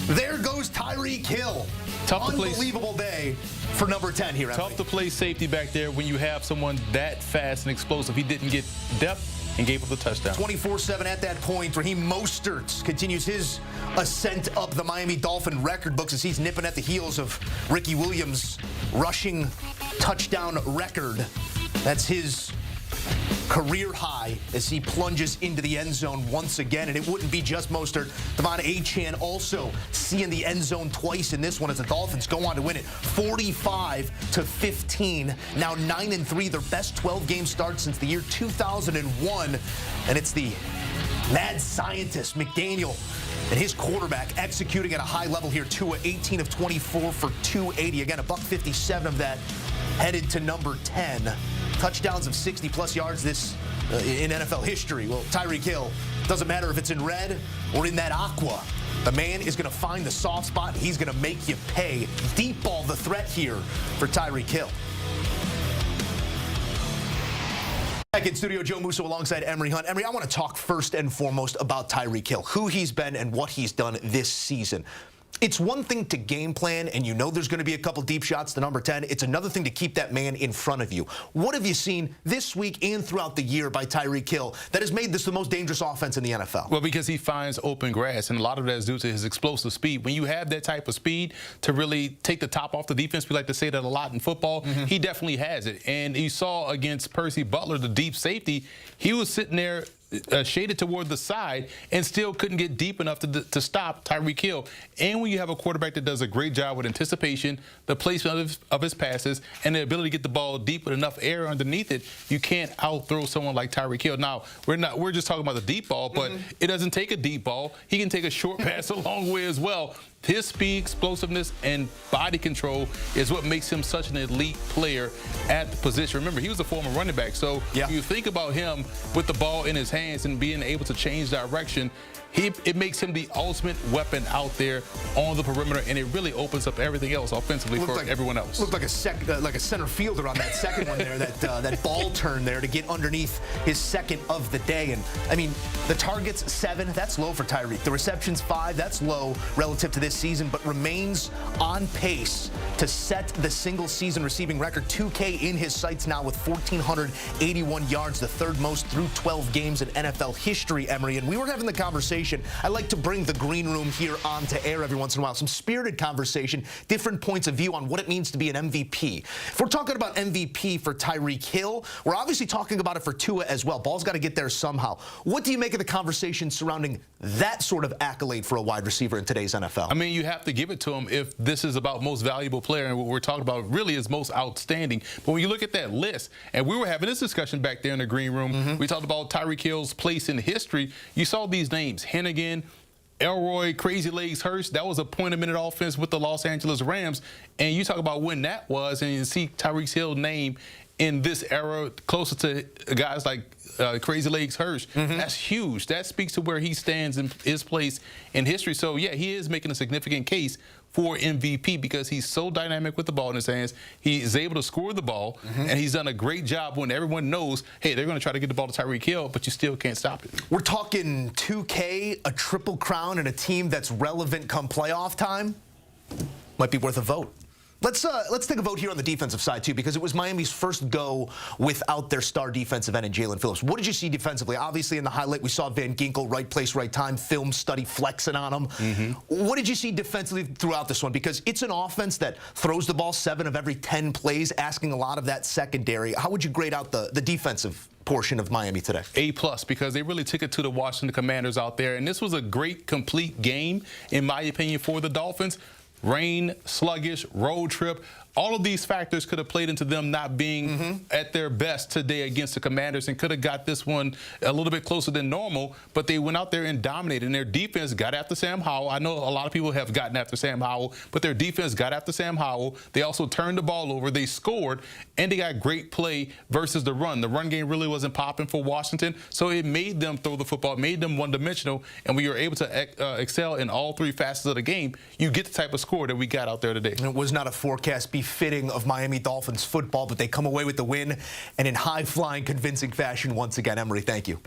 There goes Tyreek Hill. Unbelievable day for number 10 here. Tough to play safety back there when you have someone that fast and explosive. He didn't get depth and gave up the touchdown. 24-7 at that point. Raheem Mostert continues his ascent up the Miami Dolphin record books as he's nipping at the heels of Ricky Williams' rushing touchdown record. That's his career high as he plunges into the end zone once again. And it wouldn't be just Mostert. Devon Achane also seeing the end zone twice in this one as the Dolphins go on to win it 45-15. Now 9-3, their best 12-game start since the year 2001. And it's the mad scientist McDaniel and his quarterback executing at a high level here. Tua 18 of 24 for 280. Again, $157 of that headed to number 10. Touchdowns of 60-plus yards this in NFL history. Well, Tyreek Hill, doesn't matter if it's in red or in that aqua. The man is going to find the soft spot, and he's going to make you pay. Deep ball the threat here for Tyreek Hill. Back in studio, Joe Musso alongside Emery Hunt. Emery, I want to talk first and foremost about Tyreek Hill, who he's been and what he's done this season. It's one thing to game plan, and you know there's going to be a couple deep shots to number 10. It's another thing to keep that man in front of you. What have you seen this week and throughout the year by Tyreek Hill that has made this the most dangerous offense in the NFL? Well, because he finds open grass, and a lot of that is due to his explosive speed. When you have that type of speed to really take the top off the defense, we like to say that a lot in football, he definitely has it. And you saw against Percy Butler, the deep safety, he was sitting there shaded toward the side and still couldn't get deep enough to stop Tyreek Hill. And when you have a quarterback that does a great job with anticipation, the placement of his passes, and the ability to get the ball deep with enough air underneath it, you can't out-throw someone like Tyreek Hill. Now, we're just talking about the deep ball, but it doesn't take a deep ball. He can take a short pass a long way as well. His speed, explosiveness, and body control is what makes him such an elite player at the position. Remember, he was a former running back, so you think about him with the ball in his hands and being able to change direction. It makes him the ultimate weapon out there on the perimeter, and it really opens up everything else offensively for everyone else. Looked like a center fielder on that second one there, that ball turn there to get underneath his second of the day. And I mean, the targets 7, that's low for Tyreek. The receptions 5, that's low relative to this season, but remains on pace to set the single season receiving record. 2K in his sights now with 1,481 yards, the third most through 12 games in NFL history, Emery. And we were having the conversation. I like to bring the green room here onto air every once in a while. Some spirited conversation, different points of view on what it means to be an MVP. If we're talking about MVP for Tyreek Hill, we're obviously talking about it for Tua as well. Ball's got to get there somehow. What do you make of the conversation surrounding that sort of accolade for a wide receiver in today's NFL? I mean, you have to give it to him if this is about most valuable player, and what we're talking about really is most outstanding. But when you look at that list, and we were having this discussion back there in the green room, we talked about Tyreek Hill's place in history. You saw these names, Hennigan, Elroy, Crazy Legs Hurst. That was a point-a-minute offense with the Los Angeles Rams. And you talk about when that was, and you see Tyreek Hill's name in this era closer to guys like Crazy Legs Hurst. That's huge. That speaks to where he stands in his place in history. So, yeah, he is making a significant case for MVP because he's so dynamic with the ball in his hands. He is able to score the ball, and he's done a great job when everyone knows, hey, they're going to try to get the ball to Tyreek Hill, but you still can't stop it. We're talking 2K, a triple crown, and a team that's relevant come playoff time. Might be worth a vote. Let's take a vote here on the defensive side, too, because it was Miami's first go without their star defensive end in Jalen Phillips. What did you see defensively? Obviously, in the highlight, we saw Van Ginkel, right place, right time, film study, flexing on him. What did you see defensively throughout this one? Because it's an offense that throws the ball 7 of every 10 plays, asking a lot of that secondary. How would you grade out the defensive portion of Miami today? A+, because they really took it to the Washington Commanders out there. And this was a great, complete game, in my opinion, for the Dolphins. Rain, sluggish, road trip, all of these factors could have played into them not being at their best today against the Commanders, and could have got this one a little bit closer than normal, but they went out there and dominated, and their defense got after Sam Howell. I know a lot of people have gotten after Sam Howell, but their defense got after Sam Howell. They also turned the ball over. They scored, and they got great play versus the run. The run game really wasn't popping for Washington, so it made them throw the football, it made them one-dimensional, and we were able to excel in all 3 facets of the game. You get the type of score that we got out there today. It was not a forecast befitting of Miami Dolphins football, but they come away with the win, and in high-flying, convincing fashion once again. Emery, thank you.